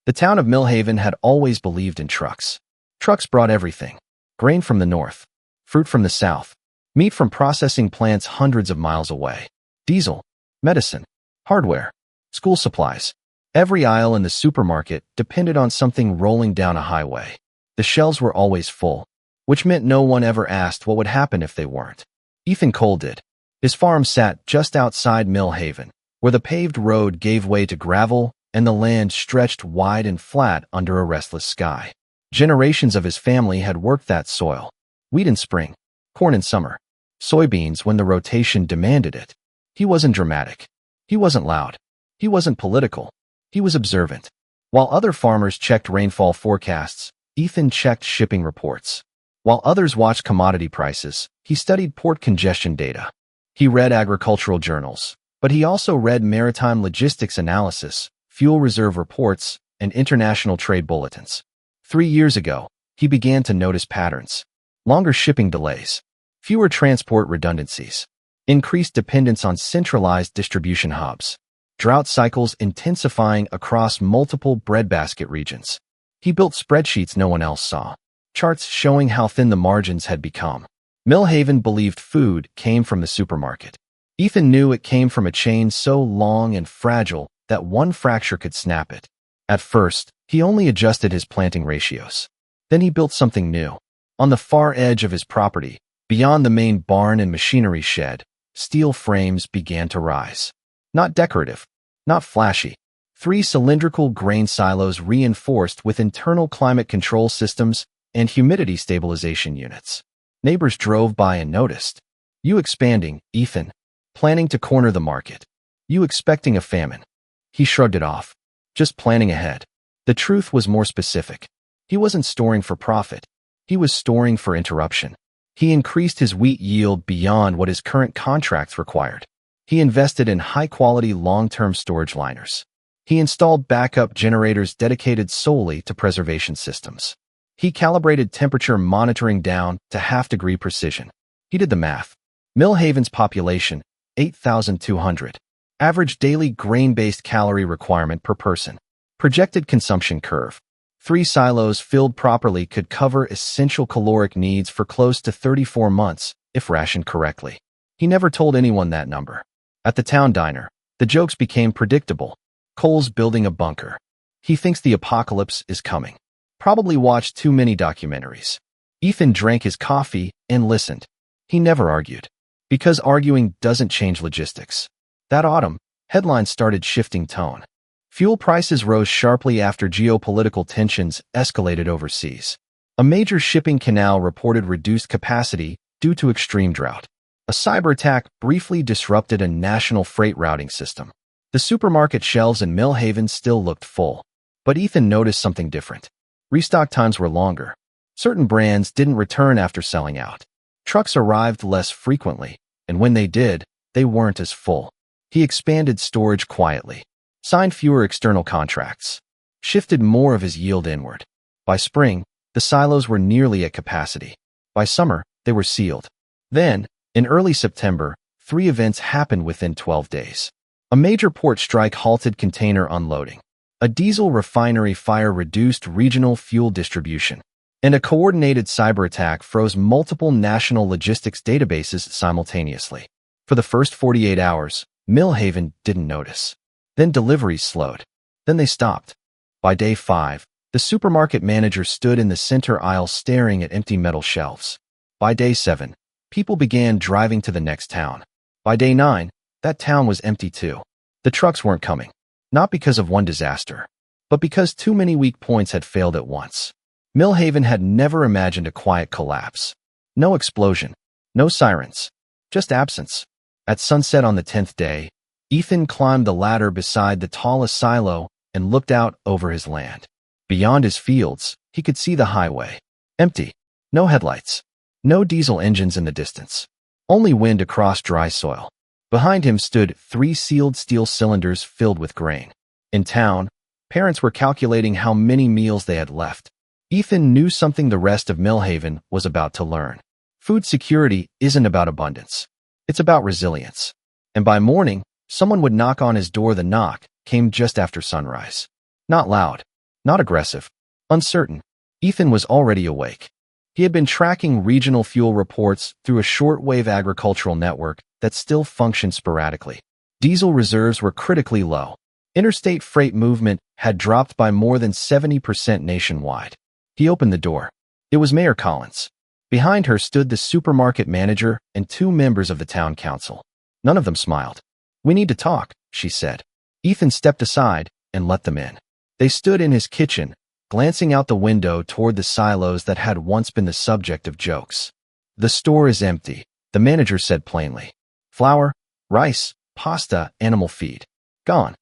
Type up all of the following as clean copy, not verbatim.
The town of Millhaven had always believed in trucks. Trucks brought everything: grain from the north, fruit from the south, meat from processing plants hundreds of miles away, diesel, medicine, hardware, school supplies. Every aisle in the supermarket depended on something rolling down a highway. The shelves were always full, which meant no one ever asked what would happen if they weren't. Ethan Cole did. His farm sat just outside Millhaven, where the paved road gave way to gravel and the land stretched wide and flat under a restless sky. Generations of his family had worked that soil: wheat in spring, corn in summer, soybeans when the rotation demanded it. He wasn't dramatic. He wasn't loud. He wasn't political. He was observant. While other farmers checked rainfall forecasts, Ethan checked shipping reports. While others watched commodity prices, he studied port congestion data. He read agricultural journals, but he also read maritime logistics analysis, fuel reserve reports, and international trade bulletins. 3 years ago, he began to notice patterns: longer shipping delays, fewer transport redundancies, increased dependence on centralized distribution hubs, drought cycles intensifying across multiple breadbasket regions. He built spreadsheets no one else saw, charts showing how thin the margins had become. Millhaven believed food came from the supermarket. Ethan knew it came from a chain so long and fragile that one fracture could snap it. At first, he only adjusted his planting ratios. Then he built something new. On the far edge of his property, beyond the main barn and machinery shed, steel frames began to rise. Not decorative, not flashy. 3 cylindrical grain silos reinforced with internal climate control systems and humidity stabilization units. Neighbors drove by and noticed. "You expanding, Ethan? Planning to corner the market? You expecting a famine?" He shrugged it off. Just planning ahead. The truth was more specific. He wasn't storing for profit. He was storing for interruption. He increased his wheat yield beyond what his current contracts required. He invested in high-quality long-term storage liners. He installed backup generators dedicated solely to preservation systems. He calibrated temperature monitoring down to half-degree precision. He did the math. Millhaven's population, 8,200. Average daily grain-based calorie requirement per person. Projected consumption curve. 3 silos filled properly could cover essential caloric needs for close to 34 months, if rationed correctly. He never told anyone that number. At the town diner, the jokes became predictable. Cole's building a bunker. He thinks the apocalypse is coming. Probably watched too many documentaries. Ethan drank his coffee and listened. He never argued, because arguing doesn't change logistics. That autumn, headlines started shifting tone. Fuel prices rose sharply after geopolitical tensions escalated overseas. A major shipping canal reported reduced capacity due to extreme drought. A cyber attack briefly disrupted a national freight routing system. The supermarket shelves in Millhaven still looked full, but Ethan noticed something different. Restock times were longer. Certain brands didn't return after selling out. Trucks arrived less frequently, and when they did, they weren't as full. He expanded storage quietly, signed fewer external contracts, shifted more of his yield inward. By spring, the silos were nearly at capacity. By summer, they were sealed. Then, in early September, 3 events happened within 12 days. A major port strike halted container unloading. A diesel refinery fire reduced regional fuel distribution. And a coordinated cyber attack froze multiple national logistics databases simultaneously. For the first 48 hours, Millhaven didn't notice. Then deliveries slowed. Then they stopped. By day 5, the supermarket manager stood in the center aisle staring at empty metal shelves. By day 7, people began driving to the next town. By day 9, that town was empty too. The trucks weren't coming. Not because of one disaster, but because too many weak points had failed at once. Millhaven had never imagined a quiet collapse. No explosion, no sirens, just absence. At sunset on the 10th day, Ethan climbed the ladder beside the tallest silo and looked out over his land. Beyond his fields, he could see the highway. Empty. No headlights. No diesel engines in the distance. Only wind across dry soil. Behind him stood 3 sealed steel cylinders filled with grain. In town, parents were calculating how many meals they had left. Ethan knew something the rest of Millhaven was about to learn. Food security isn't about abundance. It's about resilience. And by morning, someone would knock on his door. The knock came just after sunrise. Not loud, Not aggressive. Uncertain. Ethan was already awake. He had been tracking regional fuel reports through a shortwave agricultural network that still functioned sporadically. Diesel reserves were critically low. Interstate freight movement had dropped by more than 70% nationwide. He opened the door. It was Mayor Collins. Behind her stood the supermarket manager and two members of the town council. None of them smiled. "We need to talk," she said. Ethan stepped aside and let them in. They stood in his kitchen, glancing out the window toward the silos that had once been the subject of jokes. "The store is empty," the manager said plainly. "Flour, rice, pasta, animal feed. Gone."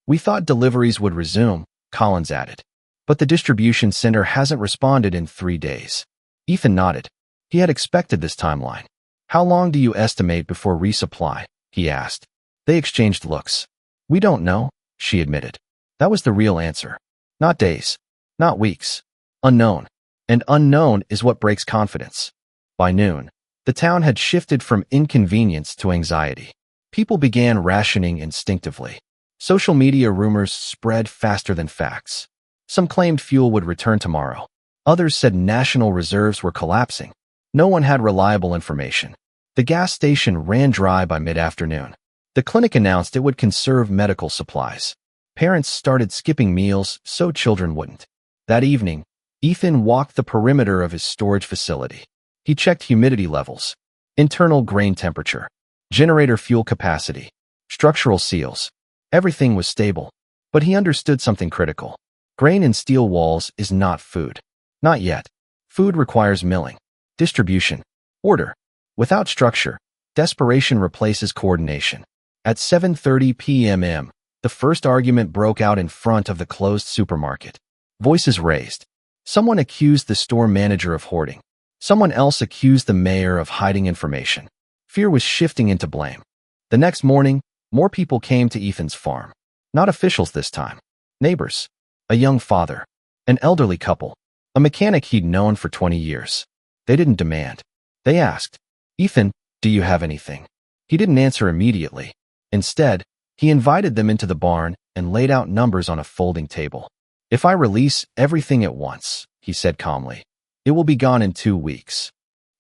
"We thought deliveries would resume," Collins added. "But the distribution center hasn't responded in 3 days." Ethan nodded. He had expected this timeline. "How long do you estimate before resupply?" he asked. They exchanged looks. "We don't know," she admitted. That was the real answer. Not days. Not weeks. Unknown. And unknown is what breaks confidence. By noon, the town had shifted from inconvenience to anxiety. People began rationing instinctively. Social media rumors spread faster than facts. Some claimed fuel would return tomorrow. Others said national reserves were collapsing. No one had reliable information. The gas station ran dry by mid-afternoon. The clinic announced it would conserve medical supplies. Parents started skipping meals so children wouldn't. That evening, Ethan walked the perimeter of his storage facility. He checked humidity levels, internal grain temperature, generator fuel capacity, structural seals. Everything was stable, but he understood something critical. Grain in steel walls is not food. Not yet. Food requires milling, distribution, order. Without structure, desperation replaces coordination. At 7:30 p.m., the first argument broke out in front of the closed supermarket. Voices raised. Someone accused the store manager of hoarding. Someone else accused the mayor of hiding information. Fear was shifting into blame. The next morning, more people came to Ethan's farm. Not officials this time. Neighbors. A young father. An elderly couple. A mechanic he'd known for 20 years. They didn't demand. They asked, "Ethan, do you have anything?" He didn't answer immediately. Instead, he invited them into the barn and laid out numbers on a folding table. "If I release everything at once," he said calmly, "it will be gone in 2 weeks."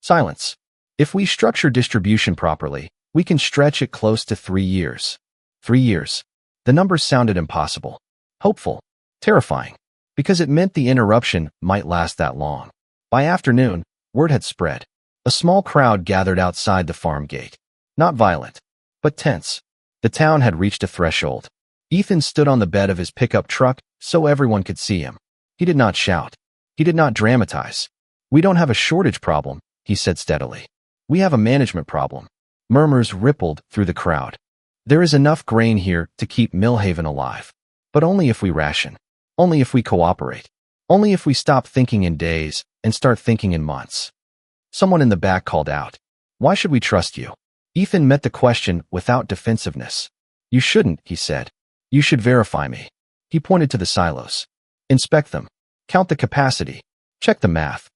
Silence. "If we structure distribution properly, we can stretch it close to 3 years. 3 years. The numbers sounded impossible. Hopeful. Terrifying. Because it meant the interruption might last that long. By afternoon, word had spread. A small crowd gathered outside the farm gate. Not violent, but tense. The town had reached a threshold. Ethan stood on the bed of his pickup truck so everyone could see him. He did not shout. He did not dramatize. "We don't have a shortage problem," he said steadily. "We have a management problem." Murmurs rippled through the crowd. "There is enough grain here to keep Millhaven alive. But only if we ration. Only if we cooperate. Only if we stop thinking in days and start thinking in months." Someone in the back called out, "Why should we trust you?" Ethan met the question without defensiveness. "You shouldn't," he said. "You should verify me." He pointed to the silos. "Inspect them. Count the capacity. Check the math."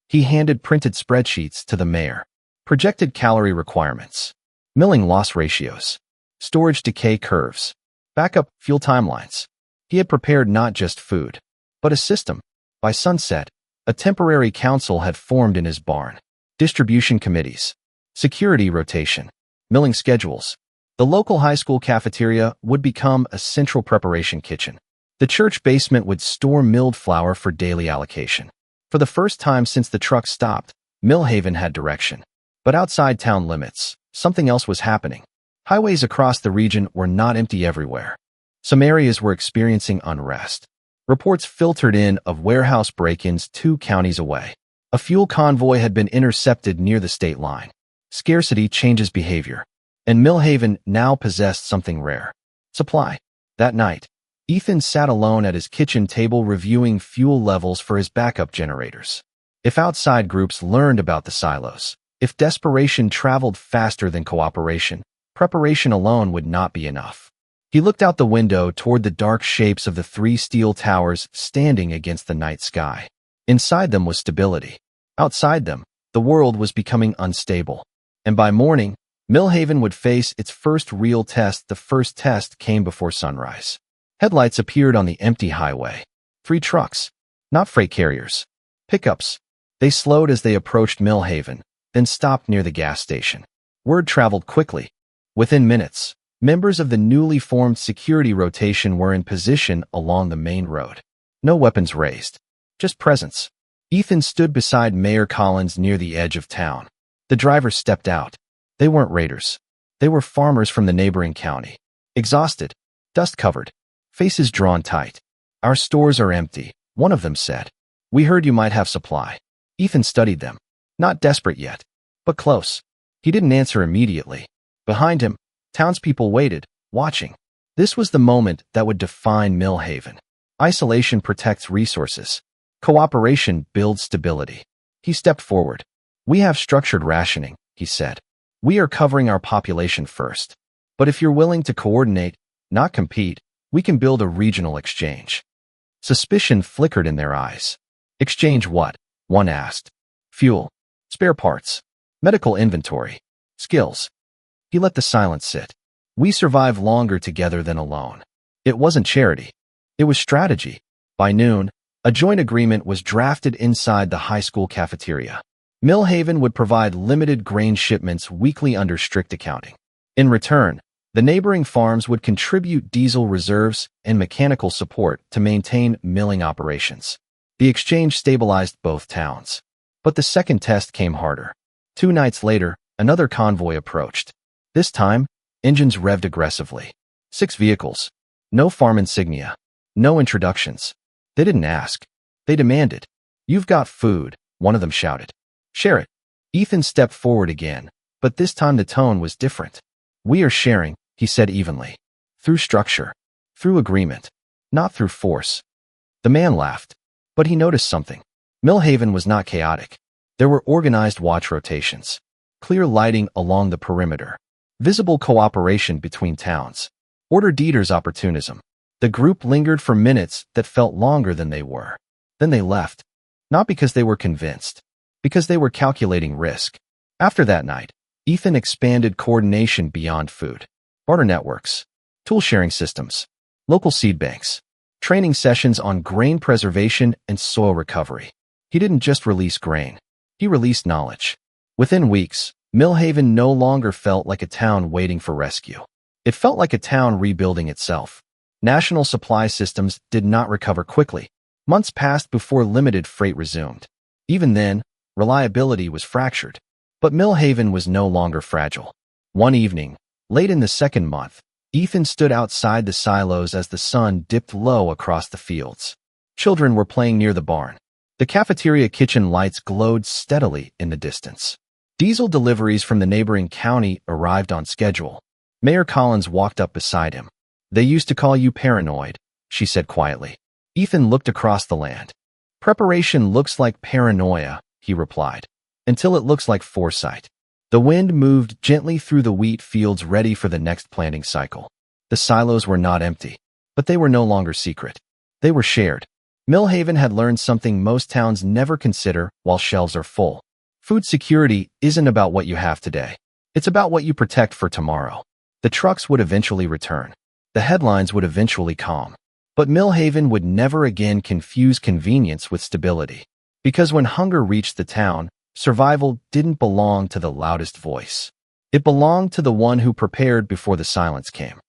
He handed printed spreadsheets to the mayor. Projected calorie requirements. Milling loss ratios. Storage decay curves. Backup fuel timelines. He had prepared not just food, but a system. By sunset, a temporary council had formed in his barn. Distribution committees. Security rotation. Milling schedules. The local high school cafeteria would become a central preparation kitchen. The church basement would store milled flour for daily allocation. For the first time since the truck stopped, Millhaven had direction. But outside town limits, something else was happening. Highways across the region were not empty everywhere. Some areas were experiencing unrest. Reports filtered in of warehouse break-ins 2 counties away. A fuel convoy had been intercepted near the state line. Scarcity changes behavior. And Millhaven now possessed something rare. Supply. That night, Ethan sat alone at his kitchen table reviewing fuel levels for his backup generators. If outside groups learned about the silos, if desperation traveled faster than cooperation, preparation alone would not be enough. He looked out the window toward the dark shapes of the 3 steel towers standing against the night sky. Inside them was stability. Outside them, the world was becoming unstable. And by morning, Millhaven would face its first real test. The first test came before sunrise. Headlights appeared on the empty highway. 3 trucks. Not freight carriers. Pickups. They slowed as they approached Millhaven, then stopped near the gas station. Word traveled quickly. Within minutes, members of the newly formed security rotation were in position along the main road. No weapons raised. Just presence. Ethan stood beside Mayor Collins near the edge of town. The driver stepped out. They weren't raiders. They were farmers from the neighboring county. Exhausted. Dust-covered. Faces drawn tight. "Our stores are empty," one of them said. "We heard you might have supply." Ethan studied them. Not desperate yet, but close. He didn't answer immediately. Behind him, townspeople waited, watching. This was the moment that would define Millhaven. Isolation protects resources. Cooperation builds stability. He stepped forward. "We have structured rationing," he said. "We are covering our population first. But if you're willing to coordinate, not compete, we can build a regional exchange." Suspicion flickered in their eyes. "Exchange what?" one asked. "Fuel. Spare parts. Medical inventory. Skills." He let the silence sit. "We survive longer together than alone." It wasn't charity. It was strategy. By noon, a joint agreement was drafted inside the high school cafeteria. Millhaven would provide limited grain shipments weekly under strict accounting. In return, the neighboring farms would contribute diesel reserves and mechanical support to maintain milling operations. The exchange stabilized both towns. But the second test came harder. 2 nights later, another convoy approached. This time, engines revved aggressively. 6 vehicles. No farm insignia. No introductions. They didn't ask. They demanded. "You've got food," one of them shouted. "Share it." Ethan stepped forward again, but this time the tone was different. "We are sharing," he said evenly. "Through structure. Through agreement. Not through force." The man laughed. But he noticed something. Millhaven was not chaotic. There were organized watch rotations. Clear lighting along the perimeter. Visible cooperation between towns. Order Dieter's opportunism. The group lingered for minutes that felt longer than they were. Then they left. Not because they were convinced. Because they were calculating risk. After that night, Ethan expanded coordination beyond food. Barter networks. Tool-sharing systems. Local seed banks. Training sessions on grain preservation and soil recovery. He didn't just release grain. He released knowledge. Within weeks, Millhaven no longer felt like a town waiting for rescue. It felt like a town rebuilding itself. National supply systems did not recover quickly. Months passed before limited freight resumed. Even then, reliability was fractured. But Millhaven was no longer fragile. One evening, late in the second month, Ethan stood outside the silos as the sun dipped low across the fields. Children were playing near the barn. The cafeteria kitchen lights glowed steadily in the distance. Diesel deliveries from the neighboring county arrived on schedule. Mayor Collins walked up beside him. "They used to call you paranoid," she said quietly. Ethan looked across the land. "Preparation looks like paranoia," he replied, "until it looks like foresight." The wind moved gently through the wheat fields ready for the next planting cycle. The silos were not empty, but they were no longer secret. They were shared. Millhaven had learned something most towns never consider while shelves are full. Food security isn't about what you have today. It's about what you protect for tomorrow. The trucks would eventually return. The headlines would eventually calm. But Millhaven would never again confuse convenience with stability. Because when hunger reached the town, survival didn't belong to the loudest voice. It belonged to the one who prepared before the silence came.